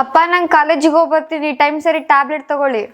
ಅಪ್ಪ ನಂಗೆ ಕಾಲೇಜಿಗೆ ಹೋಗಿ ಬರ್ತೀನಿ, ಟೈಮ್ ಸರಿ ಟ್ಯಾಬ್ಲೆಟ್ ತಗೊಳ್ಳಿ.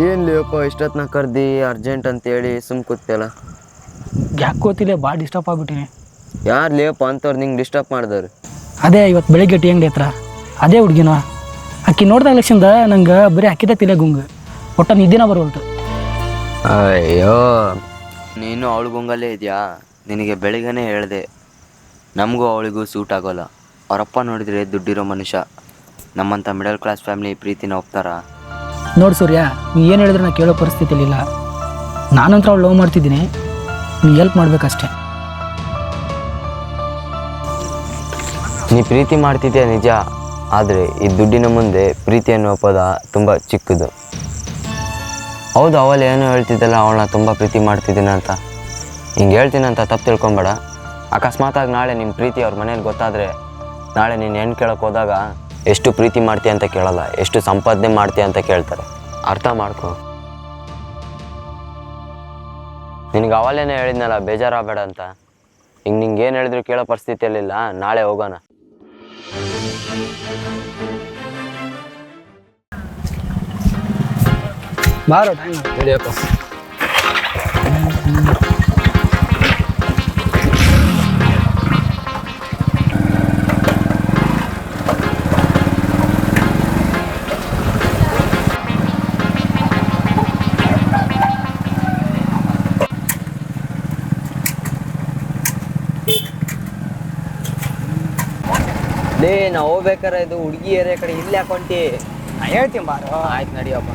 ಏನು ಲೇಪ ಇಷ್ಟೊತ್ತನ ಕರ್ದಿ ಅರ್ಜೆಂಟ್ ಅಂತೇಳಿ ಸುಮ್ ಕೂತಿಯಲ್ಲ. ಯಾಕೆ ಗೊತ್ತಿಲ್ಲ, ಭಾಳ ಡಿಸ್ಟರ್ಬ್ ಆಗ್ಬಿಟ್ಟಿನಿ. ಯಾರು ಲೇಪ ಅಂತವ್ರು ನಿಂಗೆ ಡಿಸ್ಟರ್ಬ್ ಮಾಡಿದವ್ರು? ಅದೇ ಇವತ್ತು ಬೆಳಿಗ್ಗೆ ಟಿ ಅಂಗಡಿ ಹತ್ರ ಅದೇ ಹುಡುಗಿನ ಅಕ್ಕಿ ನೋಡ್ದಾಗ ಲಕ್ಷದ ನಂಗೆ ಬರೀ ಅಕ್ಕಿದ ತಿಲೆ ಗುಂಗು, ಒಟ್ಟ ನಿದ್ದಿನ ಬರೋಲ್ತು. ಅಯ್ಯೋ, ನೀನು ಅವಳು ಗುಂಗಲ್ಲೇ ಇದೆಯಾ? ನಿನಗೆ ಬೆಳಿಗ್ಗೆನೇ ಹೇಳಿದೆ, ನಮಗೂ ಅವಳಿಗೂ ಸೂಟ್ ಆಗೋಲ್ಲ. ಅವರಪ್ಪ ನೋಡಿದರೆ ದುಡ್ಡಿರೋ ಮನುಷ್ಯ, ನಮ್ಮಂಥ ಮಿಡಲ್ ಕ್ಲಾಸ್ ಫ್ಯಾಮಿಲಿ ಪ್ರೀತಿನ ಒಪ್ತಾರಾ? ನೋಡಿ ಸೂರ್ಯ, ನೀ ಏನು ಹೇಳಿದ್ರೆ ನಾ ಕೇಳೋ ಪರಿಸ್ಥಿತಿಲಿಲ್ಲ. ನಾನಂತರ ಅವಳು ಲವ್ ಮಾಡ್ತಿದ್ದೀನಿ, ನೀ ಹೆಲ್ಪ್ ಮಾಡ್ಬೇಕಷ್ಟೆ. ನೀ ಪ್ರೀತಿ ಮಾಡ್ತಿದ್ಯಾ ನಿಜ, ಆದರೆ ಈ ದುಡ್ಡಿನ ಮುಂದೆ ಪ್ರೀತಿ ಅನ್ನೋ ಪದ ತುಂಬ ಚಿಕ್ಕದು. ಹೌದು, ಅವಳು ಏನೋ ಹೇಳ್ತಿದ್ದಲ್ಲ, ಅವಳನ್ನ ತುಂಬ ಪ್ರೀತಿ ಮಾಡ್ತಿದ್ದೀನಿ ಅಂತ. ಹಿಂಗೆ ಹೇಳ್ತೀನಂತ ತಪ್ಪು ತಿಳ್ಕೊಬೇಡ. ಅಕಸ್ಮಾತಾಗಿ ನಾಳೆ ನಿಮ್ಮ ಪ್ರೀತಿ ಅವ್ರ ಮನೇಲಿ ಗೊತ್ತಾದರೆ, ನಾಳೆ ನೀನು ಹೆಣ್ಣು ಕೇಳೋಕೆ ಹೋದಾಗ ಎಷ್ಟು ಪ್ರೀತಿ ಮಾಡ್ತೀಯ ಅಂತ ಕೇಳಲ್ಲ, ಎಷ್ಟು ಸಂಪಾದನೆ ಮಾಡ್ತೀಯ ಅಂತ ಕೇಳ್ತಾರೆ. ಅರ್ಥ ಮಾಡ್ಕೊ. ನಿನಗೆ ಅವಲೇನೇ ಹೇಳಿದ್ನಲ್ಲ ಬೇಜಾರಾಗಬೇಡ ಅಂತ. ಹಿಂಗೆ ನಿಂಗೆ ಏನು ಹೇಳಿದ್ರು ಕೇಳೋ ಪರಿಸ್ಥಿತಿಯಲ್ಲಿಲ್ಲ. ನಾಳೆ ಹೋಗೋಣ. ಬಾರೋ ಟೈಮ್ ಹೇಳಿಯಪ್ಪ. ಲೇ, ನಾವು ಹೋಗ್ಬೇಕಾರೆ ಇದು ಹುಡುಗಿ ಏರಿಯಾ ಕಡೆ ಇಲ್ಲಿ ಹಾಕೊಂಟಿ. ಹೇಳ್ತೀನಿ ಬಾರೋ. ಆಯ್ತು, ನಡಿಯಪ್ಪ.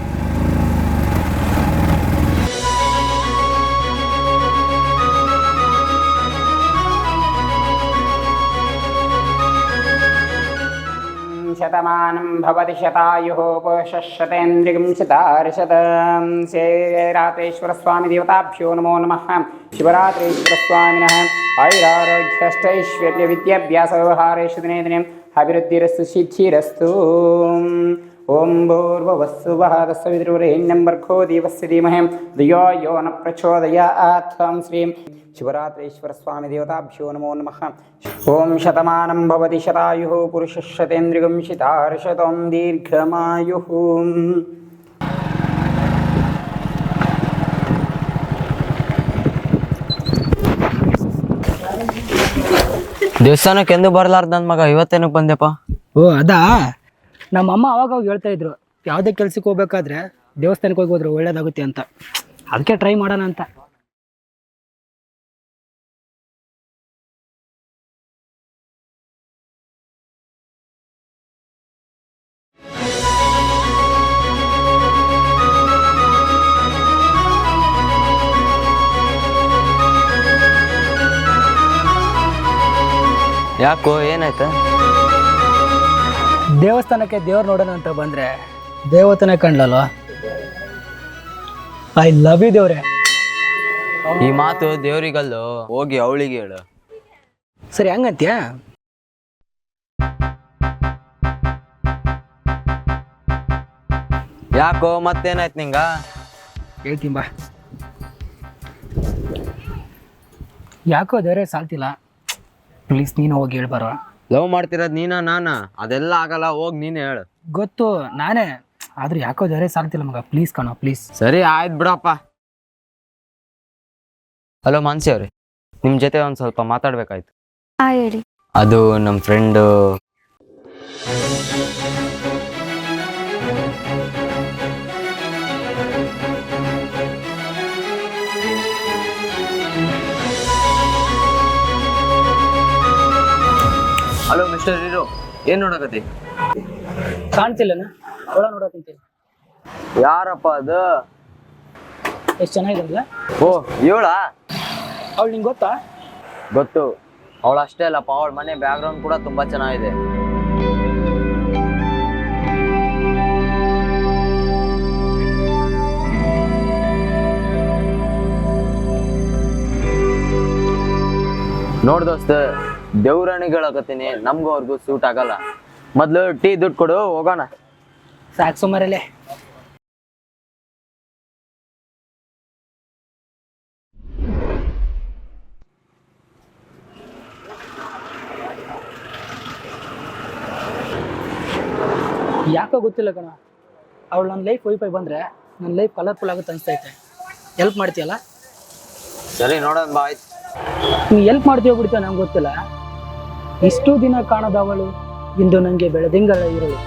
ಶತಮಾನಂ ಭವತಿ ಶತಾಯುಃ ಪುರುಷಶತೇಂದ್ರಿಯಂ ಶತಾರ್ಷತಂ. ಶ್ರೀರಾತ್ರೇಶ್ವರ ಸ್ವಾಮಿ ದೇವತಾಭ್ಯೋ ನಮೋ ನಮಃ. ಶಿವರಾತ್ರೇಶ್ವರ ಸ್ವಾಮಿನಃ ಆಯುರಾರೋಗ್ಯಷ್ಟೈಶ್ವರ್ಯ ವಿದ್ಯಾಭ್ಯಾಸ ವ್ಯವಹಾರೇಷು ದಿನೇ ದಿನೇ ಅಭಿವೃದ್ಧಿರಸ್ತು ಸಿದ್ಧಿರಸ್ತು. ಓಂ ಭೂರ್ಭುವಸ್ಸು ವಃ ತಸ್ಸವಿತುರ್ವರೆಣ್ಯಂ ಭರ್ಗೋ ದೇವಸ್ಯ ಧೀಮಹಿ ಧಿಯೋ ಯೋ ನ ಪ್ರಚೋದಯಾತ್. ಶ್ರೀಂ ಶಿವರಾತ್ರೇಶ್ವರ ಸ್ವಾಮಿ ದೇವತಾಭ್ಯೋ ನಮೋ ನಮಃ. ಓಂ ಶತಮಾನಂ ಭವತಿ ಶತಾಯುಃ ಪುರುಷಶತೇಂದ್ರಿಯಂ ಶತಾರ್ಷತಂ ದೀರ್ಘಮಾಯುಃ. ದೇವಸ್ಥಾನಕ್ಕೆ ಎಂದು ಬರಲಾರ್ದ ನನ್ನ ಮಗ ಇವತ್ತೇನಕ್ಕೆ ಬಂದೆಪ್ಪ? ಓ ಅದಾ, ನಮ್ಮಮ್ಮ ಅವಾಗ ಹೇಳ್ತಾ ಇದ್ರು, ಯಾವುದೇ ಕೆಲ್ಸಕ್ಕೆ ಹೋಗ್ಬೇಕಾದ್ರೆ ದೇವಸ್ಥಾನಕ್ಕೆ ಹೋಗಿ ಹೋದ್ರೆ ಒಳ್ಳೇದಾಗುತ್ತೆ ಅಂತ. ಅದಕ್ಕೆ ಟ್ರೈ ಮಾಡೋಣ ಅಂತ. ಯಾಕೋ, ಏನಾಯ್ತಾ? ದೇವಸ್ಥಾನಕ್ಕೆ ದೇವ್ರು ನೋಡೋಣ ಅಂತ ಬಂದ್ರೆ ದೇವತನೇ ಕಂಡ್ಲಲ್ವ. ಐ ಲವ್ ಯು ದೇವ್ರೆ. ಈ ಮಾತು ದೇವ್ರಿಗಲ್ಲು, ಹೋಗಿ ಅವಳಿಗೆ ಹೇಳು. ಸರಿ, ಹಂಗಂತ್ಯ? ಯಾಕೋ, ಮತ್ತೇನಾಯ್ತು ನಿಂಗ? ಹೇಳ್ತೀನಿ ಬಾ. ಯಾಕೋ ದೇವ್ರೆ ಸಾಲ್ತಿಲ್ಲ, ಪ್ಲೀಸ್ ನೀನು ಹೋಗಿ ಹೇಳ್ಬಾರ. ಲವ್ ಮಾಡ್ತಿರೋದು ನೀನಾ ನಾನಾ? ಅದೆಲ್ಲ ಆಗಲ್ಲ, ಹೋಗಿ ನೀನೇ ಹೇಳು. ಗೊತ್ತು ನಾನೇ, ಆದ್ರೆ ಯಾಕೋ ಧೈರ್ಯ ಸಾಲ್ತಿಲ್ಲ ಮಗ. ಪ್ಲೀಸ್ ಕಣೋ ಪ್ಲೀಸ್. ಸರಿ ಆಯ್ತು ಬಿಡಪ್ಪ. ಹಲೋ ಮಾನ್ಸಿ ಅವ್ರೆ, ನಿಮ್ಮ ಜೊತೆ ಒಂದು ಸ್ವಲ್ಪ ಮಾತಾಡ್ಬೇಕಾಯ್ತು. ಹೇಳಿ. ಅದು ನಮ್ಮ ಫ್ರೆಂಡು ಹಲೋ ಮಿಸ್ಟರ್ ಹೀರೋ, ಏನು ನೋಡಕತ್ತಿ? ಕಾಣ್ತಿಲ್ಲನ? ಒಳ ನೋಡಕಂತೀನಿ. ಯಾರಪ್ಪ ಅದು? ಎಷ್ಟು ಚೆನ್ನಾಗಿದಲ್ಲ? ಓ ಇವಳಾ? ಅವಳು ನಿಂಗೆ ಗೊತ್ತಾ? ಗೊತ್ತು. ಅವಳು ಅಷ್ಟೇ ಅಲ್ಲಪ್ಪ, ಅವಳ ಮನೆ ಬ್ಯಾಕ್ಗ್ರೌಂಡ್ ಕೂಡ ತುಂಬಾ ಚೆನ್ನಾಗಿದೆ. ನೋಡ್ ದೋಸ್ತ, ದೇವ್ರಾಣಿಗಳಾಗತ್ತೀನಿ, ನಮ್ಗೂ ಅವ್ರಿಗೂ ಸೂಟ್ ಆಗಲ್ಲ. ಮೊದ್ಲು ಟೀ ದುಡ್ಡು ಕೊಡು, ಹೋಗೋಣ. ಸಾಕು ಸುಮಾರಲ್ಲೇ. ಯಾಕೋ ಗೊತ್ತಿಲ್ಲ ಕಣ, ಅವಳು ನನ್ನ ಲೈಫ್ ವೈಫೈ ಬಂದರೆ ನನ್ನ ಲೈಫ್ ಕಲರ್ಫುಲ್ ಆಗುತ್ತೆ ಅನಿಸ್ತೈತೆ. ಹೆಲ್ಪ್ ಮಾಡ್ತೀಯಲ್ಲ? ಸರಿ ನೋಡೋಣ ಬಾ. ಆಯ್ತು, ನೀ ಹೆಲ್ಪ್ ಮಾಡ್ತೀಯೋ ಬಿಡ್ತೀಯೋ ನಂಗೆ ಗೊತ್ತಿಲ್ಲ. ಇಷ್ಟು ದಿನ ಕಾಣದ ಅವಳು ಇಂದು ನನಗೆ ಬೆಳೆದಿಂಗಳ ಇರಳು,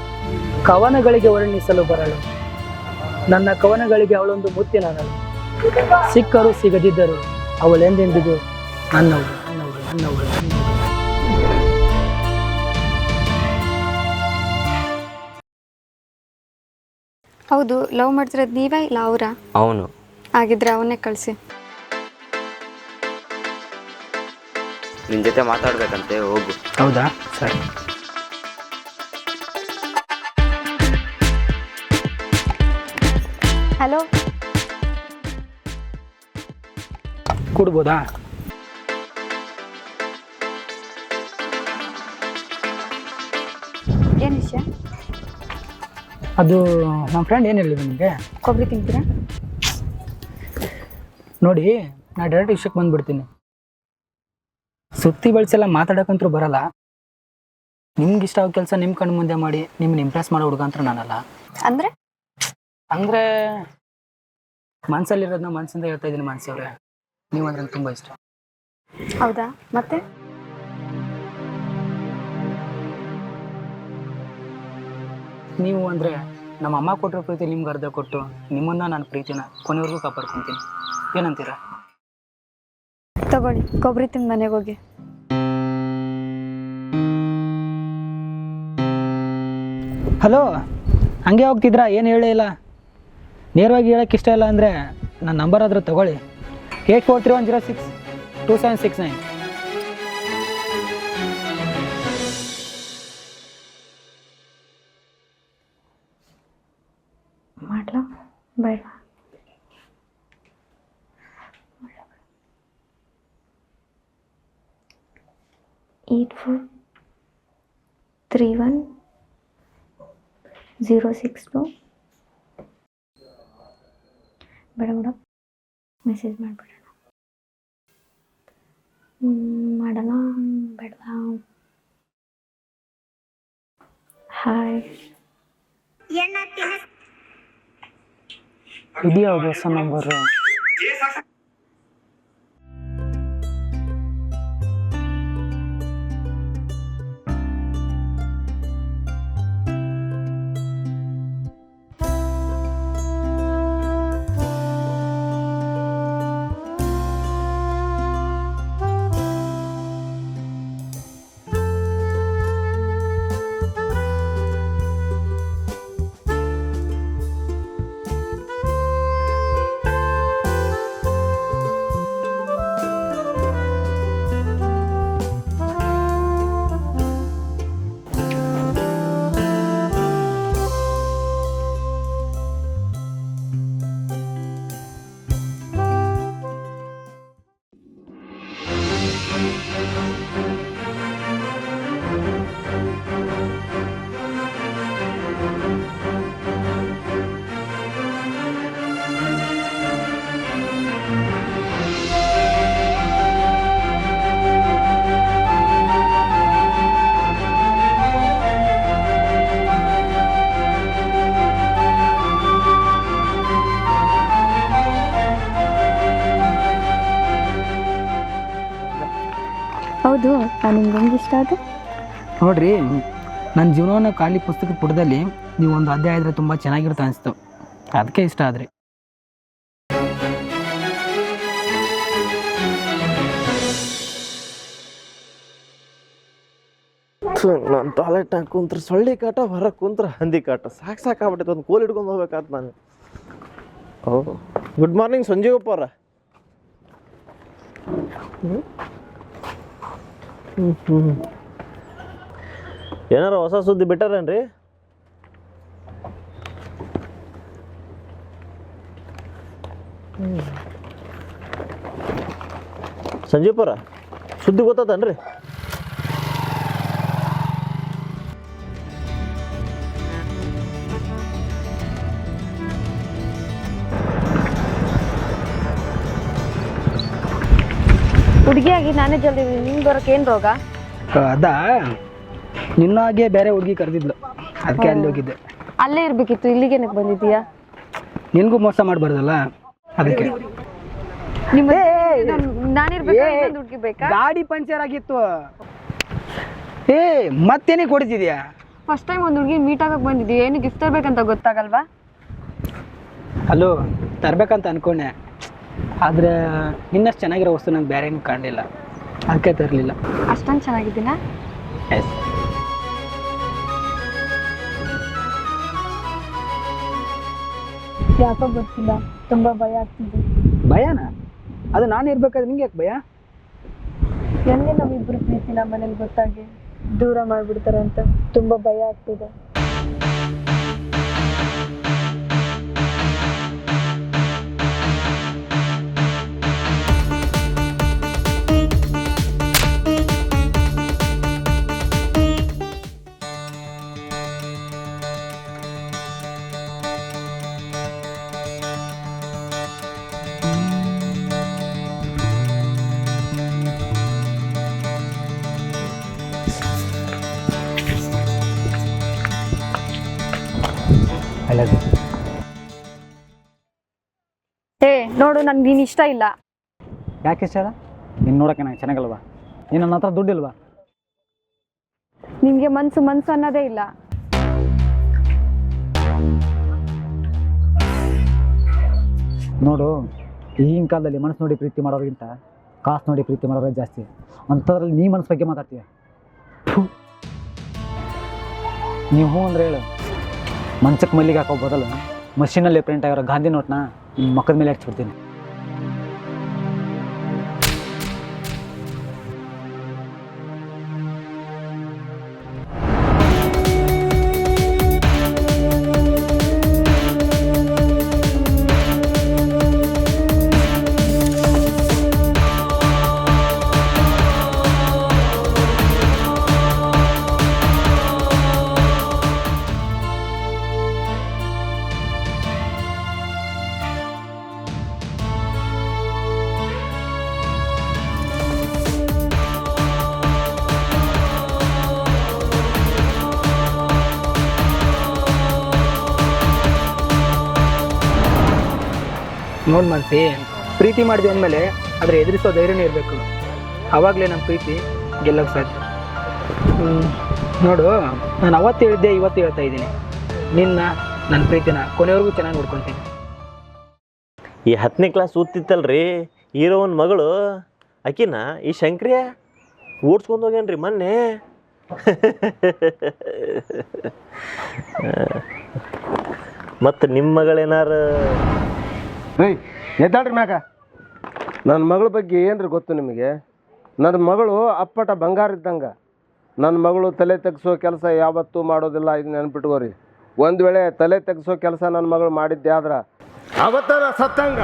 ಕವನಗಳಿಗೆ ವರ್ಣಿಸಲು ಬರಳು, ನನ್ನ ಕವನಗಳಿಗೆ ಅವಳೊಂದು ಮುತ್ತಿನರಳು, ಸಿಕ್ಕರು ಸಿಗದಿದ್ದರು ಅವಳೆಂದೆಂದಿಗೂ ನನ್ನವಳು ನನ್ನವಳು ನನ್ನವಳು ನನ್ನವಳು. ಹೌದು, ಲವ್ ಮಾಡ್ತಿರೋದು ನೀವೇ ಇಲ್ಲ ಅವರಾ? ಅವನು. ಹಾಗಿದ್ರೆ ಅವನ್ನೇ ಕಳಿಸಿ. ನಿನ್ ಜೊತೆ ಮಾತಾಡ್ಬೇಕಂತೆ, ಹೋಗು. ಹೌದಾ? ಸರಿ. ಹಲೋ, ಕೊಡ್ಬೋದಾ? ಏನು ವಿಷಯ? ಅದು ನಮ್ಮ ಫ್ರೆಂಡ್ ಏನು ಹೇಳಿದ್ರು ನಿಮಗೆ? ಕೊಬ್ಬರಿ ತಿಂತೀರಾ? ನೋಡಿ, ನಾ ಡೈರೆಕ್ಟ್ ವಿಷಯಕ್ಕೆ ಬಂದುಬಿಡ್ತೀನಿ. ಸುತ್ತಿ ಬೆಳೆಸೆಲ್ಲ ಮಾತಾಡೋಕ್ಕಂತೂ ಬರಲ್ಲ. ನಿಮ್ಗೆ ಇಷ್ಟ ಆಗೋ ಕೆಲಸ ನಿಮ್ಮ ಕಣ್ಣು ಮುಂದೆ ಮಾಡಿ ನಿಮ್ಮನ್ನ ಇಂಪ್ರೆಸ್ ಮಾಡೋ ಹುಡುಗ ಅಂತ ನಾನಲ್ಲ. ಅಂದರೆ ಅಂದರೆ ಮನಸ್ಸಲ್ಲಿರೋದನ್ನ ಮನಸ್ಸಿಂದ ಹೇಳ್ತಾ ಇದ್ದೀನಿ ಮಾನಸಿ ಅವರೇ. ನೀವು ಅಂದ್ರೆ ನಂಗೆ ತುಂಬ ಇಷ್ಟ. ಹೌದಾ? ಮತ್ತೆ ನೀವು ಅಂದರೆ ನಮ್ಮ ಅಮ್ಮ ಕೊಟ್ಟಿರೋ ಪ್ರೀತಿ ನಿಮ್ಗೆ ಅರ್ಧ ಕೊಟ್ಟು ನಿಮ್ಮನ್ನ ನಾನು ಪ್ರೀತಿನ ಕೊನೆವರೆಗೂ ಕಾಪಾಡ್ಕೊತೀನಿ. ಏನಂತೀರಾ? ತಗೊಳ್ಳಿ, ಕೊಬ್ಬರಿ ತಿಂದು ಮನೆಗೆ ಹೋಗಿ. ಹಲೋ, ಹಂಗೆ ಹೋಗ್ತಿದ್ರಾ? ಏನು ಹೇಳೇ ಇಲ್ಲ. ನೇರವಾಗಿ ಹೇಳೋಕ್ಕೆ ಇಷ್ಟ ಇಲ್ಲ ಅಂದರೆ ನನ್ನ ನಂಬರ್ ಆದರೂ ತಗೊಳ್ಳಿ. 8431062769. ಮಾಡ್ಲಾ ಬೇಡ? 843106 ಬೇಡ ಮೇಡಮ್, ಮೆಸೇಜ್ ಮಾಡಿಬಿಡೋಣ. ಮಾಡೋಣ ಬೇಡವಾ? ಹಾಯ್. ಇದ್ಯಾವುದು ಹೊಸ ನಂಬರು? ಹೌದು, ನಾನು ನಿಮ್ಗೆ ಹೆಂಗೆ ಇಷ್ಟ ಅದು? ನೋಡ್ರಿ, ನನ್ನ ಜೀವನವನ್ನು ಖಾಲಿ ಪುಸ್ತಕದ ಪುಟದಲ್ಲಿ ನೀವು ಒಂದು ಅಧ್ಯಾಯ ಇದ್ರೆ ತುಂಬ ಚೆನ್ನಾಗಿರುತ್ತೆ ಅನಿಸ್ತು. ಅದಕ್ಕೆ ಇಷ್ಟ ಆದ್ರಿ. ನಾನು ಟಾಯ್ಲೆಟ್ನಾಗ ಕುಂತ್ರ ಸೊಳ್ಳೆ ಕಾಟ, ಹೊರಗೆ ಕುಂತ್ರ ಹಂದಿ ಕಾಟ, ಸಾಕಾಗ್ಬಿಟ್ಟೈತೆ. ಒಂದು ಕೋಲ್ ಹಿಡ್ಕೊಂಡು ಹೋಗ್ಬೇಕಾತ ನಾನು. ಓ, ಗುಡ್ ಮಾರ್ನಿಂಗ್ ಸಂಜೀವಪ್ಪ ಅವ್ರ. ಏನಾರ ಹೊಸ ಸುದ್ದಿ ಬಿಟ್ಟಾರೇನ್ರಿ? ಸಂಜೀವಪ್ಪ ಅವ್ರ, ಸುದ್ದಿ ಗೊತ್ತತನ್ರಿ? ಹುಡುಗಿಯಾಗಿ ನಾನೇ ಜಲ್ದಿ ನಿಂಗೆ ಬರೋಕೆ ಏನು ರೋಗ? ಅದಾ, ನಿನ್ನಾಗೆ ಬೇರೆ ಹುಡುಗಿ ಕರೆದಿದ್ಲು, ಅದಕ್ಕೆ ಅಲ್ಲಿ ಹೋಗಿದ್ದೆ. ಅಲ್ಲೇ ಇರಬೇಕಿತ್ತು, ಇಲ್ಲಿಗೇನಕ್ಕೆ ಬಂದಿದ್ದೀಯಾ? ನಿನಗೂ ಮೋಸ ಮಾಡಬಾರ್ದಲ್ಲ, ಅದಕ್ಕೆ. ನಿಮ್ಮ ನಾನಿರ್ಬೇಕಾ, ಇನ್ನೊಂದು ಹುಡುಗಿ ಬೇಕಾ? ಗಾಡಿ ಪಂಚರ್ ಆಗಿತ್ತು. ಮತ್ತೇನೇ ಕೊಡ್ತಿದ್ಯಾ? ಫಸ್ಟ್ ಟೈಮ್ ಒಂದು ಹುಡುಗಿ ಮೀಟ್ ಆಗಕ್ಕೆ ಬಂದಿದ್ದೀವಿ, ಏನು ಗಿಫ್ಟ್ ತರಬೇಕಂತ ಗೊತ್ತಾಗಲ್ವಾ? ಅಲ್ಲೋ, ತರ್ಬೇಕಂತ ಅನ್ಕೊಂಡೆ, ಆದರೆ ನಿನ್ನಷ್ಟು ಚೆನ್ನಾಗಿರೋ ವಸ್ತು ನಂಗೆ ಬೇರೆ ಏನು ಕಾಣಲಿಲ್ಲ, ಅದಕ್ಕೆ ತರಲಿಲ್ಲ. ಅಷ್ಟೊಂದು ಚೆನ್ನಾಗಿದ್ದೀನಾ? ಎಸ್. ಯಾಕೋ ಗೊತ್ತಿಲ್ಲ, ತುಂಬ ಭಯ ಆಗ್ತಿದೆ. ಭಯನಾ? ಅದು ನಾನು ಇರ್ಬೇಕಾದ್ರೆ ನಿಂಗೆ ಯಾಕೆ ಭಯ? ಎಲ್ಲಿ ನಮ್ಮಿಬ್ಬರು ಪ್ರೀತಿ ನಮ್ಮ ಮನೇಲಿ ಗೊತ್ತಾಗಿ ದೂರ ಮಾಡಿಬಿಡ್ತಾರೆ ಅಂತ ತುಂಬ ಭಯ ಆಗ್ತಿದೆ. ನೋಡು, ನನ್ಗೆ ನೀನು ಇಷ್ಟ ಇಲ್ಲ. ಯಾಕೆ ಇಷ್ಟ ಇಲ್ಲ? ನೀನು ನೋಡೋಕೆ ನಂಗೆ ಚೆನ್ನಾಗಲ್ವಾ? ನೀನು ನನ್ನ ಹತ್ರ ದುಡ್ಡಿಲ್ವಾ? ನಿನಗೆ ಮನ್ಸು ಅನ್ನೋದೇ ಇಲ್ಲ. ನೋಡು, ಈಗಿನ ಕಾಲದಲ್ಲಿ ಮನಸ್ಸು ನೋಡಿ ಪ್ರೀತಿ ಮಾಡೋದ್ಗಿಂತ ಕಾಸು ನೋಡಿ ಪ್ರೀತಿ ಮಾಡೋದೇ ಜಾಸ್ತಿ. ಅಂಥದ್ರಲ್ಲಿ ನೀ ಮನಸ್ಸು ಬಗ್ಗೆ ಮಾತಾಡ್ತೀಯ. ನೀವು ಹ್ಞೂ ಅಂದರೆ ಹೇಳು, ಮಂಚಕ್ಕೆ ಮಲ್ಲಿಗೆ ಹಾಕೋ ಬದಲು ಮಷೀನಲ್ಲಿ ಪ್ರಿಂಟ್ ಆಗಿರೋ ಗಾಂಧಿ ನೋಟ್ನ ನಿಮ್ಮ ಮಕ್ಕದ ಮೇಲೆ ಹಚ್ಬಿಡ್ತೀನಿ. ನೋಡಿ ಮನಸ್ಸಿ, ಪ್ರೀತಿ ಮಾಡಿದೆ ಅಂದಮೇಲೆ ಆದರೆ ಎದುರಿಸೋ ಧೈರ್ಯನೇ ಇರಬೇಕು. ಆವಾಗಲೇ ನಮ್ಮ ಪ್ರೀತಿ ಗೆಲ್ಲೋಕ್ಕೆ ಸಾಧ್ಯ. ನೋಡು, ನಾನು ಅವತ್ತು ಹೇಳಿದ್ದೆ, ಇವತ್ತು ಹೇಳ್ತಾ ಇದ್ದೀನಿ, ನನ್ನ ಪ್ರೀತಿನ ಕೊನೆವರೆಗೂ ಚೆನ್ನಾಗಿ ನೋಡ್ಕೊತೀನಿ. ಈ 10ನೇ ಕ್ಲಾಸ್ ಓದ್ತಿತ್ತಲ್ರಿ ಹೀರೋವನ್ ಮಗಳು, ಆಕಿನ ಈ ಶಂಕ್ರಿಯ ಓಡಿಸ್ಕೊಂಡು ಹೋಗ್ಯಾನ್ರಿ ಮೊನ್ನೆ. ಮತ್ತು ನಿಮ್ಮ ಮಗಳೇನಾರು? ಎದ್ದಾಡ್ರಿ ಮ್ಯಾಗ. ನನ್ನ ಮಗಳ ಬಗ್ಗೆ ಏನ್ರಿ ಗೊತ್ತು ನಿಮಗೆ? ನನ್ನ ಮಗಳು ಅಪ್ಪಟ ಬಂಗಾರ ಇದ್ದಂಗೆ. ನನ್ನ ಮಗಳು ತಲೆ ತೆಗ್ಸೋ ಕೆಲಸ ಯಾವತ್ತೂ ಮಾಡೋದಿಲ್ಲ, ಇದು ನೆನ್ಪಿಟ್ಕೋರಿ. ಒಂದು ವೇಳೆ ತಲೆ ತೆಗ್ಸೋ ಕೆಲಸ ನನ್ನ ಮಗಳು ಮಾಡಿದ್ದೆ ಆದ್ರೆ ಅವತ್ತಾರ ಸತ್ತಂಗ.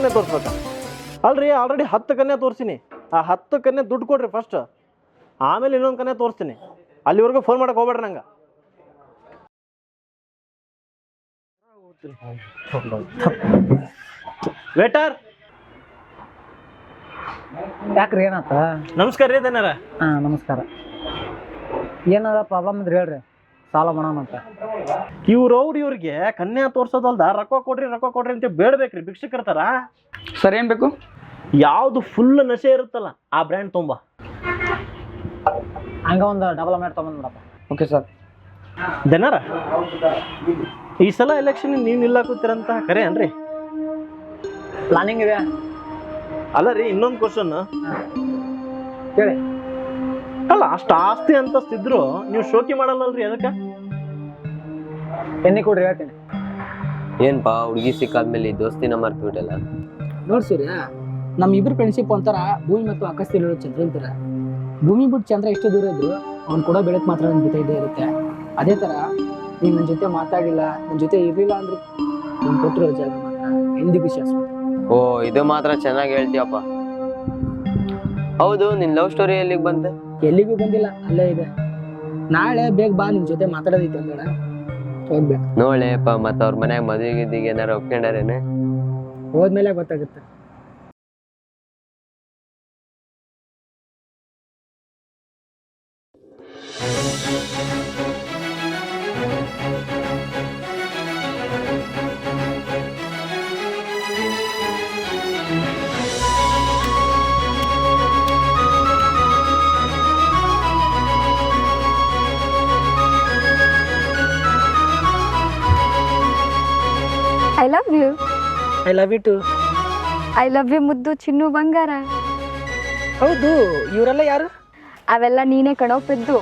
ಕನ್ಯೆ ತೋರಿಸ್ಬೇಕಾ? ಅಲ್ರಿ ಆಲ್ರೆಡಿ 10 ಕನ್ಯೆ ತೋರಿಸಿನಿ. ಆ 10 ಕನ್ಯೆ ದುಡ್ಡು ಕೊಡ್ರಿ ಫಸ್ಟ್, ಆಮೇಲೆ ಇನ್ನೊಂದು ಕನ್ಯೆ ತೋರಿಸ್ತೀನಿ. ಅಲ್ಲಿವರೆಗೂ ಫೋನ್ ಮಾಡಕ್ಕೆ ಹೋಗ್ಬೇಡ್ರಿ ನಂಗೆ. ವೇಟರ್, ಯಾಕ್ರಿ ಏನಂತ? ನಮಸ್ಕಾರ ರೀ ದನಾರ. ಹಾಂ ನಮಸ್ಕಾರ. ಏನಾರ ಪ್ರಾಬ್ಲಮ್ ಇದ್ರೆ ಹೇಳ್ರಿ, ಸಾಲ ಮಾಡೋಣ ಅಂತ. ಇವ್ರಿಗೆ ಕನ್ಯಾ ತೋರ್ಸೋದಲ್ದ ರೊಕ್ಕ ಕೊಡ್ರಿ ಅಂತ ಬೇಡ್ಬೇಕ್ರಿ. ಭಿಕ್ಷುಕರ ಥರ. ಸರ್ ಏನು ಬೇಕು? ಯಾವುದು ಫುಲ್ ನಶೆ ಇರುತ್ತಲ್ಲ ಆ ಬ್ರ್ಯಾಂಡ್ ತುಂಬ. ಹಂಗ ಒಂದು ಡಬಲ್ ಅಮೌಂಟ್ ತೊಗೊಂಡ್ಬಿಡಪ್ಪ. Okay sir. ದನಾರ, ಈ ಸಲ ಎಲೆಕ್ಷನ್ ನೀವು ನಿಲ್ಲಾಕುತ್ತೀರಂತ ಕರೆ ಅನ್ರಿ? ಪ್ಲಾನಿಂಗ್ ಇದೆ. ಅಲ್ಲ ರೀ, ಇನ್ನೊಂದು ಕ್ವಶನ್ ಹೇಳಿ. ಅಲ್ಲ, ಅಷ್ಟು ಆಸ್ತಿ ಅಂತಸ್ತಿದ್ರು ನೀವು ಶೋಕಿ ಮಾಡಲ್ಲಲ್ರಿ? ಅದಕ್ಕೆ ಎಣ್ಣೆ ಕೊಡ್ರಿ, ಹೇಳ್ತೀನಿ. ಏನ್ಪಾ ಹುಡುಗಿ ಸಿಕ್ಕಾದ್ಮೇಲೆ ಈ ದೋಸ್ತಿನ ಮರ್ತು ಬಿಟ್ಟಲ್ಲ? ನೋಡಿ ಸೂರ್ಯ, ನಮ್ಮ ಇಬ್ಬರು ಫ್ರೆಂಡ್ಶಿಪ್ ಒಂಥರ ಭೂಮಿ ಮತ್ತು ಆಕಾಶದಲ್ಲಿರೋ ಚಂದ್ರನ ಥರ. ಭೂಮಿ ಬಿಟ್ಟು ಚಂದ್ರ ಎಷ್ಟು ದೂರ ಇದ್ರು ಅವ್ನು ಕೂಡ ಬೆಳಕು ಮಾತ್ರ ನನ್ನ ಜೊತೆ ಇದ್ದೇ ಇರುತ್ತೆ. ಅದೇ ಥರ ನೀನು ನನ್ನ ಜೊತೆ ಮಾತಾಡಿಲ್ಲ, ನನ್ನ ಜೊತೆ ಇರಲಿಲ್ಲ ಅಂದ್ರೆ ನೀನು ಕೊಟ್ಟಿರೋ ಜಾಗ ಮಾತ್ರ ಎಂದಿಗೂ ಶಾಶ್ವತ. ಓ, ಇದು ಮಾತ್ರ ಚೆನ್ನಾಗಿ ಹೇಳ್ತೀಯಪ್ಪ. ಹೌದು, ನಿನ್ ಲವ್ ಸ್ಟೋರಿ ಎಲ್ಲಿಗೆ ಬಂತೆ? ಎಲ್ಲಿಗೂ ಬಂದಿಲ್ಲ, ಅಲ್ಲೇ ಇದೆ. ನಾಳೆ ಬೇಗ ಬಾ, ನಿನ್ನ ಜೊತೆ ಮಾತಾಡೋದೈತೆ ಅಂದಳ ಹೋಗ್ಬೇಕು. ನೋಳೆಪ್ಪ, ಮತ್ತ ಅವ್ರ ಮನ್ಯಾಗ ಮದುವೆಗಿದ್ದೀಗ ಏನಾರ ಒಪ್ಕೊಂಡಾರೇನೆ? ಹೋದ್ಮೇಲೆ ಗೊತ್ತಾಗುತ್ತೆ. I love you. I love you too. I love you ಮುದ್ದು ಚಿನ್ನು ಬಂಗಾರ. ಹೌದು, ಇವರೆಲ್ಲ ಯಾರು? ಅವೆಲ್ಲ ನೀನೇ ಕಣೋ ಪೆದ್ದು.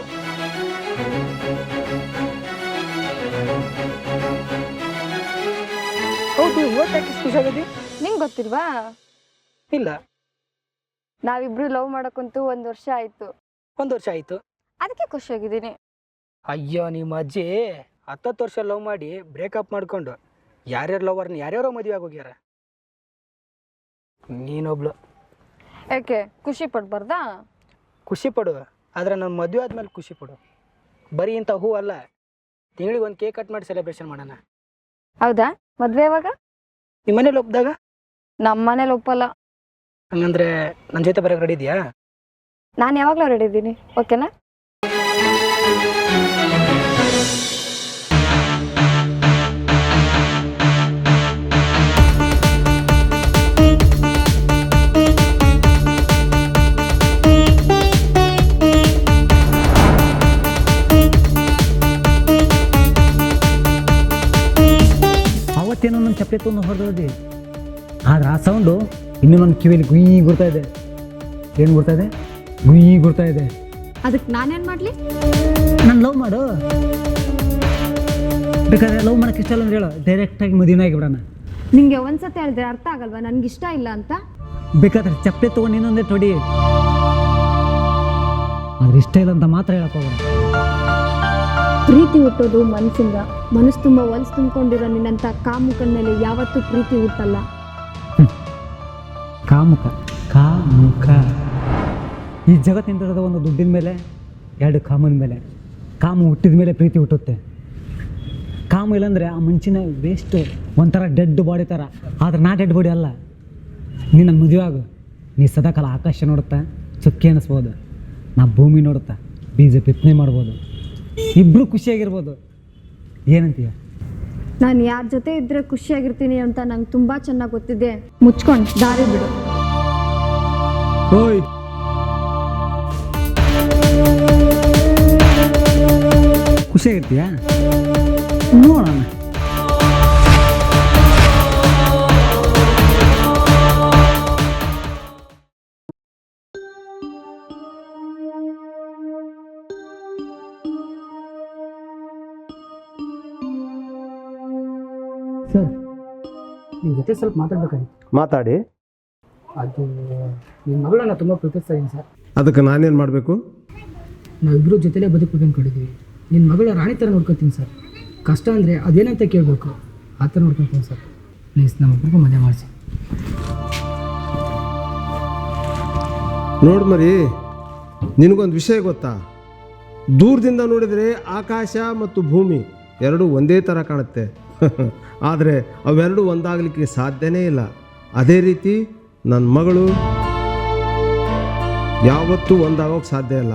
ಹೌದು, ಇವತ್ತು ಯಾಕೆ ಖುಷಿ ಆಗದಿ? ನಿಂಗೆ ಗೊತ್ತಿಲ್ವಾ? ಇಲ್ಲ. ನಾವಿಬ್ರು ಲವ್ ಮಾಡಕ್ಕಂತೂ 1 ವರ್ಷ ಆಯ್ತು. 1 ವರ್ಷ ಆಯ್ತು. ಅದಕ್ಕೆ ಖುಷಿಯಾಗಿದ್ದೀನಿ. ಅಯ್ಯೋ, ನಿಮ್ಮ ಅಜ್ಜಿ 10 ವರ್ಷ ಲವ್ ಮಾಡಿ ಬ್ರೇಕಪ್ ಮಾಡ್ಕೊಂಡು ಯಾರ್ಯಾರು ಲವರ್ನ ಯಾರ್ಯಾರೋ ಮದುವೆ ಆಗೋಗ್ಯಾರ. ನೀನೊಬ್ಳು. ಯಾಕೆ ಖುಷಿ ಪಡ್ಬಾರ್ದಾ? ಖುಷಿ ಪಡು, ಆದ್ರೆ ನನ್ನ ಮದುವೆ ಆದ್ಮೇಲೆ ಖುಷಿ ಪಡು. ಬರೀ ಇಂಥ ಹೂ ಅಲ್ಲ, ತಿಂಗಳಿಗೆ ಒಂದು ಕೇಕ್ ಕಟ್ ಮಾಡಿ ಸೆಲೆಬ್ರೇಷನ್ ಮಾಡೋಣ. ಹೌದಾ? ಮದ್ವೆ ಯಾವಾಗ? ನಿಮ್ಮ ಮನೇಲಿ ಒಪ್ಪಿದಾಗ? ನಮ್ಮ ಮನೇಲಿ ಒಪ್ಪಲ್ಲ. ಹಂಗಂದ್ರೆ ನನ್ನ ಜೊತೆ ಬರೋಕೆ ರೆಡಿ ಇದೆಯಾ? ನಾನು ಯಾವಾಗಲೂ ರೆಡಿ ಇದ್ದೀನಿ. ಓಕೆನಾ? ಅವತ್ತೇನೋ ನನ್ನ ಚಪ್ಪಲಿ ತೊಗೊಂಡು ಹೊರದೋದೆ, ಆದ್ರೆ ಆ ಸೌಂಡು ಇನ್ನೂ ನನ್ನ ಕಿವಿಯಲ್ಲಿ ಗುಯ್ ಗುರ್ತಾ ಇದೆ. ಏನು ಗುರ್ತಾ ಇದೆ? ಗುಯ್ ಗುರ್ತಾ ಇದೆ. ಅದಕ್ಕೆ ನಾನೇನು ಮಾಡಲಿ? ನಾನು ಲವ್ ಮಾಡು. ಬೇಕಾದ್ರೆ ಲವ್ ಮಾಡೋಕ್ಕೆ ಇಷ್ಟ ಇಲ್ಲ ಅಂದ್ರೆ ಹೇಳು, ಡೈರೆಕ್ಟಾಗಿ ಮದುವೆ ಆಗಿಬಿಡೋಣ. ನಿಂಗೆ ಒಂದ್ಸತಿ ಹೇಳಿದ್ರೆ ಅರ್ಥ ಆಗಲ್ವಾ ನನಗಿಷ್ಟ ಇಲ್ಲ ಅಂತ? ಬೇಕಾದ್ರೆ ಚಪ್ಪಲಿ ತೊಗೊಂಡು ಇನ್ನೊಂದೇ ತೊಡಿ, ಆದ್ರೆ ಇಷ್ಟ ಇಲ್ಲ ಅಂತ ಮಾತ್ರ ಹೇಳಕ್ಕೆ ಹೋಗೋಣ. ಪ್ರೀತಿ ಹುಟ್ಟೋದು ಮನಸ್ಸಿಂದ. ಮನಸ್ಸು ತುಂಬ ಹೊಲ್ಸು ತುಂಬಿಕೊಂಡಿರೋ ನಿನ್ನಂಥ ಕಾಮುಕನ ಮೇಲೆ ಯಾವತ್ತೂ ಪ್ರೀತಿ ಹುಟ್ಟಲ್ಲ. ಕಾಮುಕ ಕಾಮುಕ ಈ ಜಗತ್ತಿನಿಂದ ಒಂದು ದುಡ್ಡಿನ ಮೇಲೆ, 2 ಕಾಮನ ಮೇಲೆ. ಕಾಮ ಹುಟ್ಟಿದ ಮೇಲೆ ಪ್ರೀತಿ ಹುಟ್ಟುತ್ತೆ. ಕಾಮ ಇಲ್ಲಾಂದರೆ ಆ ಮನುಷ್ಯನ ವೇಸ್ಟು, ಒಂಥರ ಡೆಡ್ ಬಾಡಿ ಥರ. ಆದ್ರೆ ನಾ ಡೆಡ್ ಬಾಡಿ ಅಲ್ಲ. ನೀನು ನನ್ನ ಮದುವೆ ಆಗು, ನೀ ಸದಾಕಾಲ ಆಕಾಶ ನೋಡುತ್ತಾ ಚುಕ್ಕಿ ಅನ್ನಿಸ್ಬೋದು, ನಾ ಭೂಮಿ ನೋಡುತ್ತಾ ಬೀಜ ಬಿತ್ತನೆ ಮಾಡ್ಬೋದು, ಇಬ್ಬರು ಖುಷಿಯಾಗಿರ್ಬೋದು. ಏನಂತೀಯ? ನಾನು ಯಾರ ಜೊತೆ ಇದ್ರೆ ಖುಷಿಯಾಗಿರ್ತೀನಿ ಅಂತ ನಂಗೆ ತುಂಬ ಚೆನ್ನಾಗಿ ಗೊತ್ತಿದೆ. ಮುಚ್ಕೊಂಡು ದಾರಿ ಬಿಡು. ಓಯ್, ಖುಷಿಯಾಗಿರ್ತೀಯಾ? ನೋಡೋಣ. ಸರ್, ನಿಮ್ಮ ಜೊತೆ ಸ್ವಲ್ಪ ಮಾತಾಡ್ಬೇಕಾಗಿತ್ತು. ಮಾತಾಡಿ. ಅದು ನಿಮ್ಮ ಮಗಳನ್ನ ತುಂಬ ಪ್ರೀತಿಸ್ತಾ ಇದ್ದೀನಿ ಸರ್. ಅದಕ್ಕೆ ನಾನೇನು ಮಾಡಬೇಕು? ನಾವಿಬ್ಬರು ಜೊತೆಲೇ ಬದುಕಬೇಕು ಅಂದ್ಕೊಂಡಿದ್ದೀವಿ. ನಿನ್ನ ಮಗಳ ರಾಣಿ ಥರ ನೋಡ್ಕೊತೀನಿ ಸರ್. ಕಷ್ಟ ಅಂದರೆ ಅದೇನಂತ ಕೇಳಬೇಕು, ಆ ಥರ ನೋಡ್ಕೊತೀನಿ ಸರ್. ಪ್ಲೀಸ್ ನಮ್ಮೊಬ್ಬರಿಗೂ ಮದುವೆ ಮಾಡಿಸಿ. ನೋಡು ಮರಿ, ನಿನಗೊಂದು ವಿಷಯ ಗೊತ್ತಾ? ದೂರದಿಂದ ನೋಡಿದರೆ ಆಕಾಶ ಮತ್ತು ಭೂಮಿ ಎರಡೂ ಒಂದೇ ಥರ ಕಾಣುತ್ತೆ. ಆದರೆ ಅವೆರಡೂ ಒಂದಾಗಲಿಕ್ಕೆ ಸಾಧ್ಯನೇ ಇಲ್ಲ. ಅದೇ ರೀತಿ ನನ್ನ ಮಗಳು ಯಾವತ್ತೂ ಒಂದಾಗೋಕ್ಕೆ ಸಾಧ್ಯ ಇಲ್ಲ.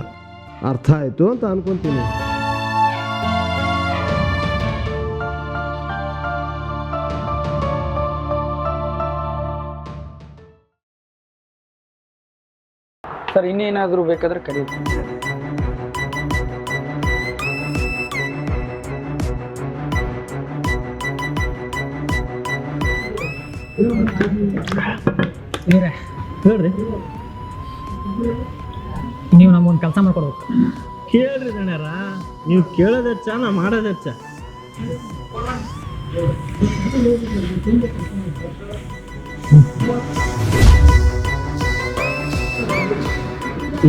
ಅರ್ಥ ಆಯಿತು ಅಂತ ಅನ್ಕೊತೀನಿ. ಸರ್ ಇನ್ನೇನಾದರೂ ಬೇಕಾದ್ರೆ ಕರೀತೀನಿ. ಹೇಳ್ರಿ, ನೀವು ನಮಗೊಂದು ಕೆಲಸ ಮಾಡ್ಕೊಡ್ಬೇಕು. ಕೇಳ್ರಿ ಗಣ್ಯರ, ನೀವು ಕೇಳೋದು ಹೆಚ್ಚ, ನಾ ಮಾಡೋದು ಹೆಚ್ಚ.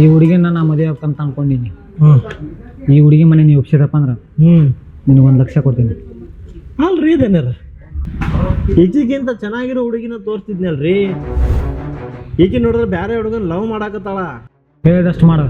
ಈ ಹುಡುಗಿನ ನಾ ಮದುವೆ ಆಗ್ಬೇಕಂತ ಅನ್ಕೊಂಡಿನಿ. ಈ ಹುಡುಗಿ ಮನೆ ನೀವು ಒಪ್ಸಿದ್ರಪ್ಪ ಅಂದ್ರೆ ನಿನಗೆ 1 ಲಕ್ಷ ಕೊಡ್ತೀನಿ. ಅಲ್ರಿ ಗಣ್ಯರ, ಈಗಿಗಿಂತ ಚೆನ್ನಾಗಿರೋ ಹುಡುಗಿನ ತೋರಿಸ್ತಿದ್ನಲ್ರಿ. ಈಕೆ ನೋಡಿದ್ರೆ ಬೇರೆ ಹುಡುಗನ ಲವ್ ಮಾಡಾಕತ್ತಾಳ. ಹೇಳಿದಷ್ಟು ಮಾಡು.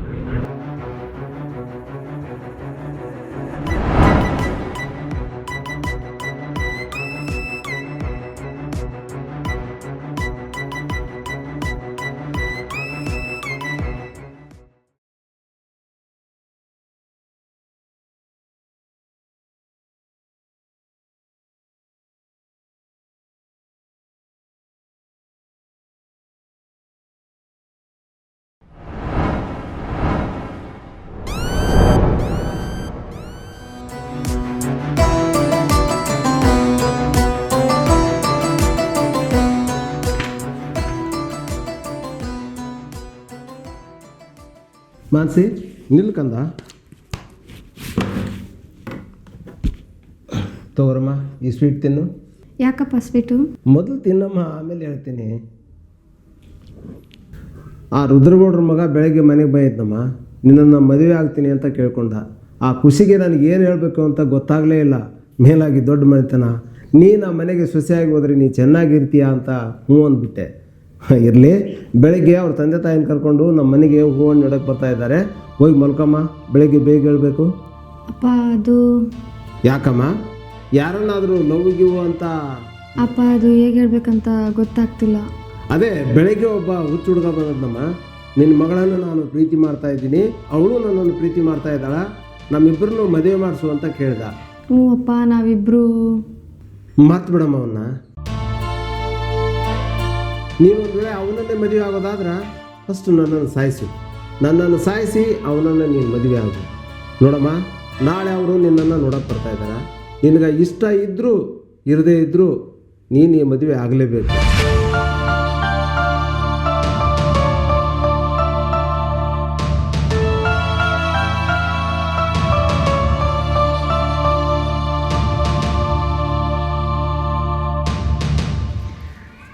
ಮಾನ್ಸಿ, ನಿಲ್ಕಂದ ತಗೋರಮ್ಮ, ಈ ಸ್ವೀಟ್ ತಿನ್ನು. ಯಾಕಪ್ಪ ಸ್ವೀಟು? ಮೊದಲು ತಿನ್ನಮ್ಮ, ಆಮೇಲೆ ಹೇಳ್ತೀನಿ. ಆ ರುದ್ರಗೌಡ್ರ ಮಗ ಬೆಳಗ್ಗೆ ಮನೆಗೆ ಬಂದಿದ್ನಮ್ಮ, ನಿನ್ನನ್ನು ಮದುವೆ ಆಗ್ತೀನಿ ಅಂತ ಕೇಳ್ಕೊಂಡ. ಆ ಖುಷಿಗೆ ನನಗೆ ಏನು ಹೇಳಬೇಕು ಅಂತ ಗೊತ್ತಾಗಲೇ ಇಲ್ಲ. ಮೇಲಾಗಿ ದೊಡ್ಡ ಮನೆತನ, ನೀನು ಆ ಮನೆಗೆ ಸೊಸೆಯಾಗಿ ಹೋದ್ರೆ ನೀನು ಚೆನ್ನಾಗಿರ್ತೀಯ ಅಂತ ಹ್ಞೂ ಅಂದ್ಬಿಟ್ಟೆ. ಇರಲಿ, ಬೆಳಗ್ಗೆ ಅವ್ರ ತಂದೆ ತಾಯಿನ ಕರ್ಕೊಂಡು ನಮ್ಮ ಮನೆಗೆ ಹೂವನ್ನು ನೆಡಕ್ಕೆ ಬರ್ತಾ ಇದ್ದಾರೆ. ಹೋಗಿ ಮಲ್ಕಮ್ಮ, ಬೆಳಗ್ಗೆ ಬೇಗ ಹೇಳಬೇಕು. ಅಪ್ಪ ಅದು ಯಾಕಮ್ಮ? ಯಾರನ್ನಾದರೂ ಲವ್ಗಿವು ಅಂತ? ಅಪ್ಪ ಅದು ಹೇಗೆ ಹೇಳ್ಬೇಕಂತ ಗೊತ್ತಾಗ್ತಿಲ್ಲ. ಅದೇ ಬೆಳಗ್ಗೆ ಒಬ್ಬ ಹುಚ್ಚು ಹುಡುಗ ಬಂದದ್ದಮ್ಮ, ನಿನ್ನ ಮಗಳನ್ನು ನಾನು ಪ್ರೀತಿ ಮಾಡ್ತಾ ಇದ್ದೀನಿ, ಅವಳು ನನ್ನನ್ನು ಪ್ರೀತಿ ಮಾಡ್ತಾ ಇದ್ದಾಳ, ನಮ್ಮಿಬ್ಬರನ್ನು ಮದುವೆ ಮಾಡಿಸು ಅಂತ ಕೇಳ್ದ. ಹ್ಞೂ ಅಪ್ಪ, ನಾವಿಬ್ಬರು ಮರ್ತು ಬಿಡಮ್ಮ ಅವನ್ನ. ನೀನೊಂದು ವೇಳೆ ಅವನನ್ನೇ ಮದುವೆ ಆಗೋದಾದ್ರೆ ಫಸ್ಟು ನನ್ನನ್ನು ಸಾಯಿಸಿ ಅವನನ್ನು ನೀನು ಮದುವೆ ಆಗು. ನೋಡಮ್ಮ, ನಾಳೆ ಅವರು ನಿನ್ನನ್ನು ನೋಡೋಕೆ ಬರ್ತಾ ಇದ್ದಾರೆ. ನಿನಗೆ ಇಷ್ಟ ಇದ್ದರೂ ಇರದೇ ಇದ್ದರೂ ನೀನು ಈ ಮದುವೆ ಆಗಲೇಬೇಕು.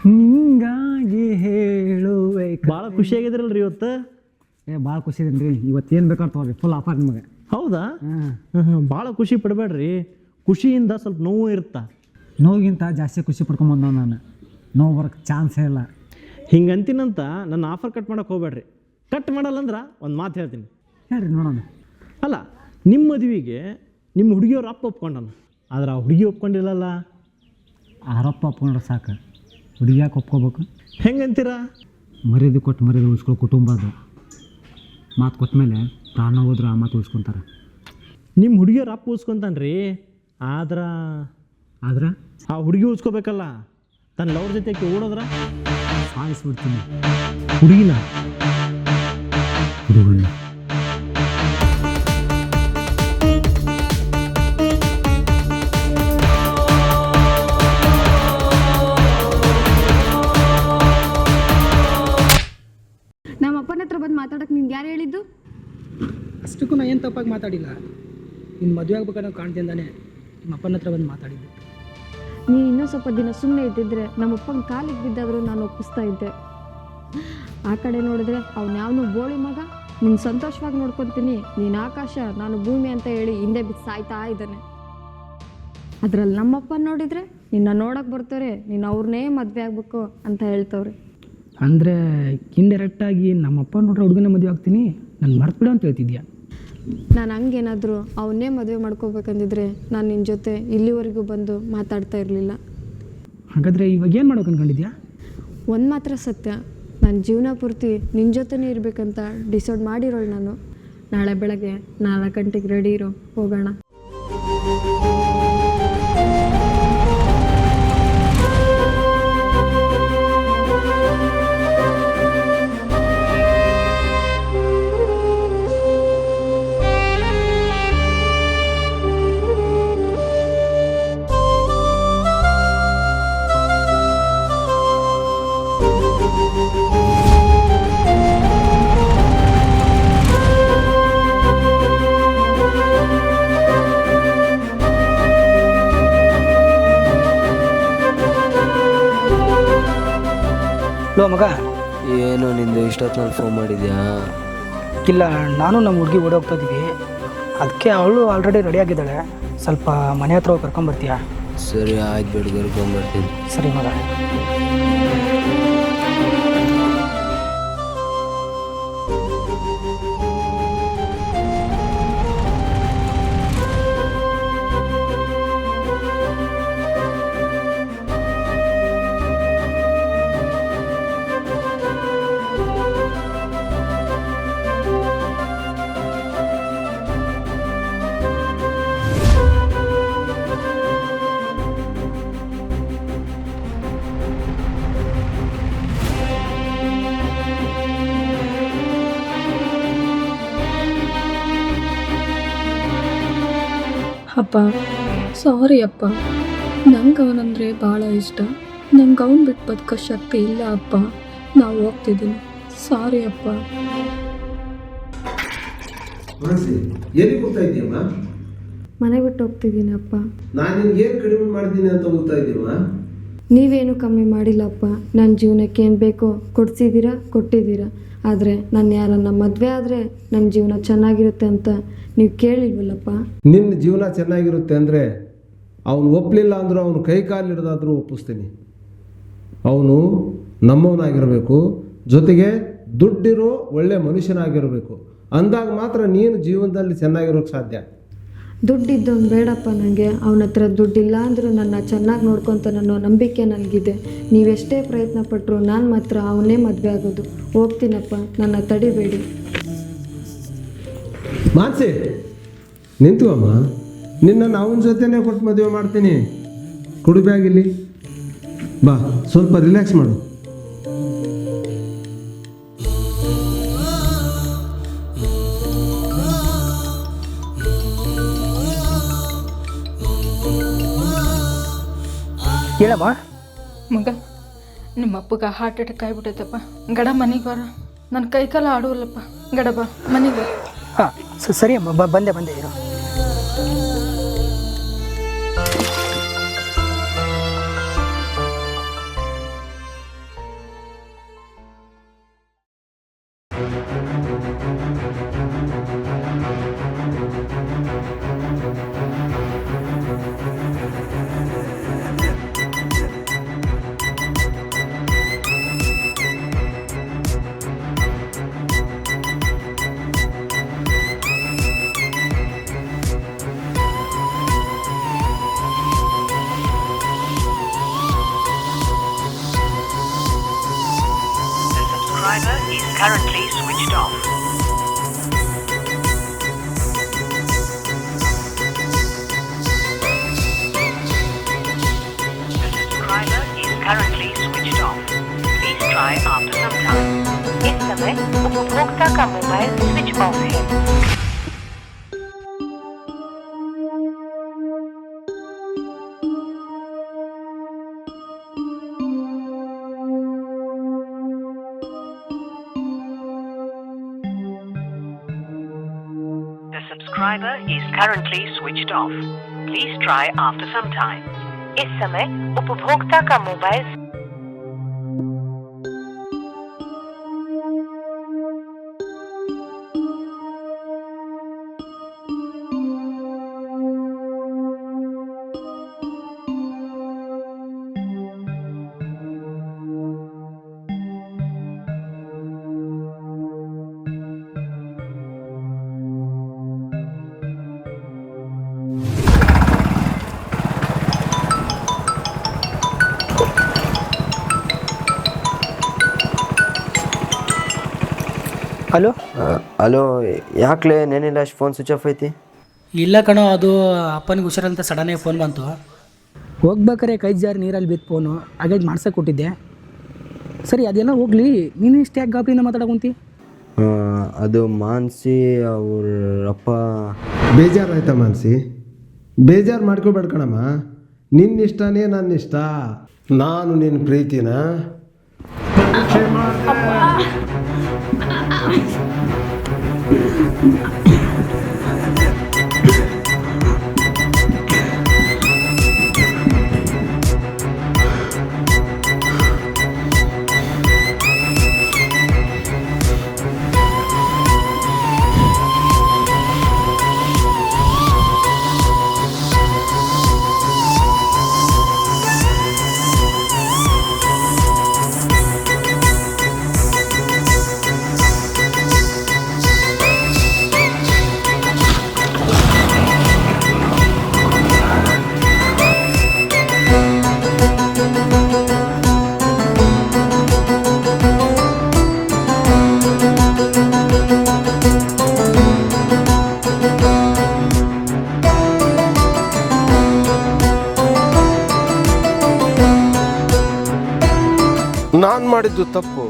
ಹಿಂಗಾಗಿ ಹೇಳುವೆ. ಭಾಳ ಖುಷಿಯಾಗಿದ್ರಲ್ರಿ ಇವತ್ತು? ಭಾಳ ಖುಷಿ ಇದೀನಿ ರೀ. ಇವತ್ತು ಏನು ಬೇಕಾದ್ರೆ ತಗೋರಿ, ಫುಲ್ ಆಫರ್ ನಿಮಗೆ. ಹೌದಾ? ಭಾಳ ಖುಷಿ ಪಡಬೇಡ್ರಿ. ಖುಷಿಯಿಂದ ಸ್ವಲ್ಪ ನೋವು ಇರುತ್ತಾ. ನೋವಿಗಿಂತ ಜಾಸ್ತಿ ಖುಷಿ ಪಡ್ಕೊಂಬಂದ ನಾನು. ನೋವು ಬರೋಕ್ಕೆ ಚಾನ್ಸೇ ಇಲ್ಲ. ಹಿಂಗಂತೀನಂತ ನನ್ನ ಆಫರ್ ಕಟ್ ಮಾಡೋಕೆ ಹೋಗ್ಬೇಡ್ರಿ. ಕಟ್ ಮಾಡಲ್ಲಂದ್ರೆ ಒಂದು ಮಾತು ಹೇಳ್ತೀನಿ, ಹೇಳ್ರಿ ನೋಡೋಣ. ಅಲ್ಲ, ನಿಮ್ಮ ಮದುವೆಗೆ ನಿಮ್ಮ ಹುಡುಗಿಯವ್ರ ಅಪ್ಪ ಒಪ್ಕೊಂಡನು, ಆದ್ರೆ ಆ ಹುಡುಗಿ ಒಪ್ಕೊಂಡಿಲ್ಲಲ್ಲ. ಆರಪ್ಪ ಒಪ್ಕೊಂಡ್ರೆ ಸಾಕು, ಹುಡುಗಿ ಯಾಕೆ ಒಪ್ಕೋಬೇಕು? ಹೆಂಗಂತೀರಾ? ಮರ್ಯಾದೆ ಕೊಟ್ಟು ಮರ್ಯಾದೆ ಉಳಿಸ್ಕೊಳ್ಳೋ ಕುಟುಂಬ ಅದು. ಮಾತು ಕೊಟ್ಟ ಪ್ರಾಣ ಹೋದ್ರೆ ಆ ಮಾತು ಉಳಿಸ್ಕೊತಾರೆ. ನಿಮ್ಮ ಹುಡುಗಿಯವ್ರ ಅಪ್ಪ ಉಳಿಸ್ಕೊಂತಾನ್ರಿ, ಆದ್ರೆ ಆ ಹುಡುಗಿ ಉಳಿಸ್ಕೋಬೇಕಲ್ಲ. ತನ್ನ ಲವ್ರ ಜೊತೆ ಓಡೋದ್ರ ಸಾಯಿಸ್ಬಿಡ್ತೀನಿ ಹುಡುಗಿನ. ನಮ್ಮ ಅಪ್ಪನ ಹತ್ರ ಬಂದು ಮಾತಾಡಕ್ಕೆ ನಿನ್ಗೆ ಯಾರು ಹೇಳಿದ್ದು? ಅಷ್ಟಕ್ಕೂ ನಾ ಏನು ತಪ್ಪಾಗಿ ಮಾತಾಡಿಲ್ಲ. ನಿನ್ನ ಮದುವೆ ಆಗ್ಬೇಕಾದ್ರೆ ಕಾಣ್ತಿಂದಾನೆ ನಿಮ್ಮ ಅಪ್ಪನ ಹತ್ರ ಬಂದು ಮಾತಾಡಿದ್ದು. ನೀನು ಇನ್ನೂ ಸ್ವಲ್ಪ ದಿನ ಸುಮ್ಮನೆ ಇದ್ದಿದ್ರೆ ನಮ್ಮಪ್ಪನ ಕಾಲಿಗೆ ಬಿದ್ದಾದರೂ ನಾನು ಒಪ್ಪಿಸ್ತಾ ಇದ್ದೆ. ಆ ಕಡೆ ನೋಡಿದ್ರೆ ಅವನ್ಯಾವನು ಬೋಳಿ ಮಗ, ನಿನ್ನ ಸಂತೋಷವಾಗಿ ನೋಡ್ಕೊತೀನಿ, ನೀನು ಆಕಾಶ ನಾನು ಭೂಮಿ ಅಂತ ಹೇಳಿ ಹಿಂದೆ ಬಿದ್ದು ಸಾಯ್ತಾ ಇದ್ದಾನೆ. ಅದರಲ್ಲಿ ನಮ್ಮಪ್ಪ ನೋಡಿದರೆ ನಿನ್ನ ನೋಡೋಕೆ ಬರ್ತಾರೆ, ನೀನು ಅವ್ರನ್ನೇ ಮದುವೆ ಆಗಬೇಕು ಅಂತ ಹೇಳ್ತವ್ರೆ. ಅಂದರೆ ಇಂಡೈರೆಕ್ಟಾಗಿ ನಮ್ಮಪ್ಪ ನೋಡ್ರೆ ಹುಡುಗನ ಮದುವೆ ಆಗ್ತೀನಿ ನಾನು ಮರ್ತ್ಬಿಡು ಅಂತ ಹೇಳ್ತಿದ್ಯಾ? ನಾನು ಹಂಗೇನಾದರೂ ಅವನ್ನೇ ಮದುವೆ ಮಾಡ್ಕೋಬೇಕಂದಿದ್ರೆ ನಾನು ನಿನ್ನ ಜೊತೆ ಇಲ್ಲಿವರೆಗೂ ಬಂದು ಮಾತಾಡ್ತಾ ಇರಲಿಲ್ಲ. ಹಾಗಾದರೆ ಇವಾಗ ಏನು ಮಾಡೋಕೆ ಅಂದ್ಕೊಂಡಿದ್ಯಾ? ಒಂದು ಮಾತ್ರ ಸತ್ಯ, ನನ್ನ ಜೀವನ ಪೂರ್ತಿ ನಿನ್ನ ಜೊತೆನೇ ಇರಬೇಕಂತ ಡಿಸೈಡ್ ಮಾಡಿರೋಳು ನಾನು. ನಾಳೆ ಬೆಳಗ್ಗೆ 4 ಗಂಟೆಗೆ ರೆಡಿ ಇರೋ, ಹೋಗೋಣ. ಲೋ ಮಗ, ಏನು ನಿಂದು ಇಷ್ಟೊತ್ತಿನಲ್ಲಿ ಫೋನ್ ಮಾಡಿದ್ಯಾ? ಇಲ್ಲ ನಾನು ನಮ್ಮ ಹುಡುಗಿ ಓಡೋಗ್ತಾ ಇದ್ದೀವಿ, ಅದಕ್ಕೆ ಅವಳು ಆಲ್ರೆಡಿ ರೆಡಿ ಆಗಿದ್ದಾಳೆ. ಸ್ವಲ್ಪ ಮನೆ ಹತ್ರ ಹೋಗಿ ಕರ್ಕೊಂಬರ್ತೀಯಾ? ಸರಿ ಆಯ್ತು ಬಿಡು, ಕರ್ಕೊಂಬರ್ತೀನಿ. ಸರಿ ಮಗ. ಅಪ್ಪ ಸಾರಿ ಅಪ್ಪ, ನಂಗೆ ಅವನಂದರೆ ಭಾಳ ಇಷ್ಟ. ನಂಗೆ ಅವನು ಬಿಟ್ಟು ಬದುಕೋ ಶಕ್ತಿ ಇಲ್ಲ ಅಪ್ಪ. ನಾವು ಹೋಗ್ತಿದ್ದೀನಿ, ಸಾರಿ ಅಪ್ಪ. ಎಲ್ಲಿ ಹೋಗ್ತಾ ಇದೆಯಮ್ಮ? ಮನೆ ಬಿಟ್ಟು ಹೋಗ್ತಿದ್ದೀನಿ ಅಪ್ಪ. ನಾನು ನಿನ್ಗೆ ಏನು ಕಡಿಮೆ ಮಾಡಿದ್ದೀನಿ ಅಂತ ಹೋಗ್ತಾ ಇದೀಯಮ್ಮ? ನೀವೇನು ಕಮ್ಮಿ ಮಾಡಿಲ್ಲಪ್ಪ. ನನ್ನ ಜೀವನಕ್ಕೆ ಏನು ಬೇಕೋ ಕೊಡ್ಸಿದ್ದೀರಾ, ಕೊಟ್ಟಿದ್ದೀರಾ. ಆದರೆ ನಾನು ಯಾರನ್ನ ಮದುವೆ ಆದರೆ ನನ್ನ ಜೀವನ ಚೆನ್ನಾಗಿರುತ್ತೆ ಅಂತ ನೀವು ಕೇಳಿಲ್ವಲ್ಲಪ್ಪ. ನಿನ್ನ ಜೀವನ ಚೆನ್ನಾಗಿರುತ್ತೆ ಅಂದರೆ ಅವನು ಒಪ್ಪಲಿಲ್ಲ ಅಂದರೂ ಅವನು ಕೈ ಕಾಲು ಹಿಡ್ದಾದ್ರೂ ಒಪ್ಪಿಸ್ತೀನಿ. ಅವನು ನಮ್ಮವನಾಗಿರಬೇಕು, ಜೊತೆಗೆ ದುಡ್ಡಿರೋ ಒಳ್ಳೆ ಮನುಷ್ಯನಾಗಿರಬೇಕು. ಅಂದಾಗ ಮಾತ್ರ ನೀನು ಜೀವನದಲ್ಲಿ ಚೆನ್ನಾಗಿರೋಕ್ಕೆ ಸಾಧ್ಯ. ದುಡ್ಡಿದ್ದವನು ಬೇಡಪ್ಪ ನನಗೆ. ಅವನ ಹತ್ರ ದುಡ್ಡಿಲ್ಲ ಅಂದರೂ ನನ್ನ ಚೆನ್ನಾಗಿ ನೋಡ್ಕೊತ ಅನ್ನೋ ನಂಬಿಕೆ ನನಗಿದೆ. ನೀವೆಷ್ಟೇ ಪ್ರಯತ್ನ ಪಟ್ಟರು ನಾನು ಮಾತ್ರ ಅವನೇ ಮದುವೆ ಆಗೋದು. ಹೋಗ್ತೀನಪ್ಪ, ನನ್ನ ತಡಿಬೇಡಿ. ಮಾನ್ಸಿ ನಿಂತು ಅಮ್ಮ, ನಿನ್ನನ್ನು ಅವನ ಜೊತೆನೇ ಕೊಟ್ಟು ಮದುವೆ ಮಾಡ್ತೀನಿ. ಕುಡಿಬ್ಯಾಗಿಲ್ಲಿ ಬಾ, ಸ್ವಲ್ಪ ರಿಲ್ಯಾಕ್ಸ್ ಮಾಡು. ಹೇಳಮ್ಮ. ಮಗ, ನಿಮ್ಮ ಅಪ್ಪಗೆ ಹಾರ್ಟ್ ಅಟ್ಯಾಕ್ ಆಗಿಬಿಟ್ಟೈತಪ್ಪ. ಗಡ ಮನೆಗೆ ಬರ, ನನ್ನ ಕೈಕಾಲ ಆಡುವಲ್ಲಪ್ಪ. ಗಡ ಬಾ, ಮನೆಗೆ ಬಾ. ಹಾಂ ಸರಿ ಅಮ್ಮ, ಬಂದೆ ಇರು. Currently switched off. The subscriber is currently switched off. Please try after some time. इस समय उपभोक्ता का मोबाइल स्विच ऑफ है. Subscriber is currently switched off. Please try after some time. इस समय उपभोक्ता का मोबाइल ಹಲೋ. ಹಲೋ, ಯಾಕ್ಲೆ ನೆನೆಲ್ಲ ಅಷ್ಟು ಫೋನ್ ಸ್ವಿಚ್ ಆಫ್ ಐತಿ? ಇಲ್ಲ ಕಣೋ, ಅದು ಅಪ್ಪನಿಗೆ ಹುಷಾರಂತ ಸಡನ್ನಾಗಿ ಫೋನ್ ಬಂತು. ಹೋಗ್ಬೇಕಾರೆ ಕೈ ಜಾರಿ ನೀರಲ್ಲಿ ಬಿತ್ತು ಫೋನು, ಹಾಗಾಗಿ ಮಾಡ್ಸಕ್ಕೆ ಕೊಟ್ಟಿದ್ದೆ. ಸರಿ ಅದೆಲ್ಲ ಹೋಗಲಿ, ನೀನು ಇಷ್ಟು ಯಾಕೆ ಗಾಬರಿಯಿಂದ ಮಾತಾಡಕೊಂತಿ? ಅದು ಮಾನ್ಸಿ ಅವ್ರ ಅಪ್ಪ. ಬೇಜಾರಾಯ್ತಾ ಮಾನ್ಸಿ? ಬೇಜಾರು ಮಾಡ್ಕೋಬೇಡ ಕಣಮ್ಮ. ನಿನ್ನ ಇಷ್ಟನೇ ನನ್ನ ಇಷ್ಟ. ನಾನು ನಿನ್ನ ಪ್ರೀತಿನ ನಾನು ಮಾಡಿದ್ದು ತಪ್ಪು,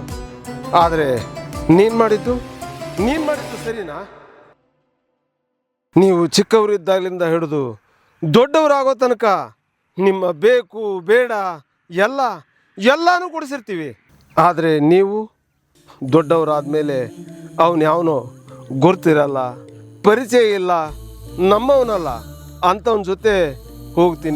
ಆದರೆ ನೀನು ಮಾಡಿದ್ದು ಸರಿನಾ? ನೀವು ಚಿಕ್ಕವರಿದ್ದಾಗಲಿಂದ ಹಿಡಿದು ದೊಡ್ಡವರಾಗೋ ತನಕ ನಿಮ್ಮ ಬೇಕು ಬೇಡ ಎಲ್ಲನೂ ಕೊಡಿಸಿರ್ತೀವಿ. ಆದರೆ ನೀವು ದೊಡ್ಡವರಾದ ಅವನ್ಯಾವನೋ ಗುರ್ತಿರಲ್ಲ, ಪರಿಚಯ ಇಲ್ಲ, ನಮ್ಮವನಲ್ಲ ಅಂಥವನ ಜೊತೆ ಹೋಗ್ತೀನಿ.